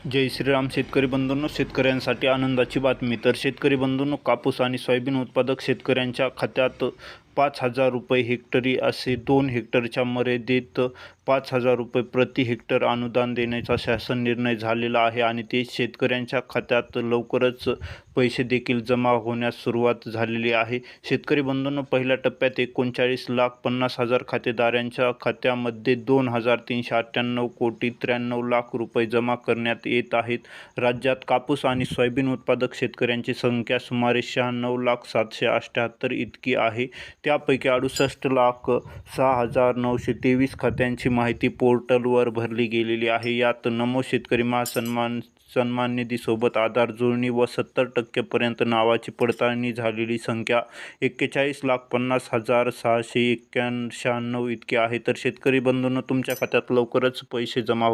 जय श्रीराम. शेतकरी बंधूंनो, शेतकऱ्यांसाठी आनंदाची बातमी. तर शेतकरी बंधूंनो, कापूस आणि सोयाबीन उत्पादक शेतकऱ्यांच्या खात्यात 5,000 रुपये हेक्टरी असे 2 हेक्टरच्या मर्यादेत 5,000 रुपये प्रति हेक्टर अनुदान देण्याचा शासन निर्णय झालेला आहे आणि ते शेतकऱ्यांच्या खात्यात लवकरच पैसे देखील जमा होण्यास सुरुवात झालेली आहे. शेतकरी बंधूंनो, पहिल्या टप्प्यात 39,50,000 खातेदारांच्या खात्यामध्ये 2,398,93,00,000 रुपये जमा करण्यात येत आहेत. राज्यात कापूस आणि सोयाबीन उत्पादक शेतकऱ्यांची संख्या सुमारे 96,778,000 इतकी आहे. त्यापैकी 68,06,923 खात्यांची माहिती पोर्टलवर भरली गेलेली आहे. यात नमो शेतकरी सन्मान निधीसोबत आधार जोडणी व 70% नावाची पडताळणी झालेली संख्या 41,50,696 इतकी आहे. तर शेतकरी बंधूंनो, तुमच्या खात्यात लवकरच पैसे जमा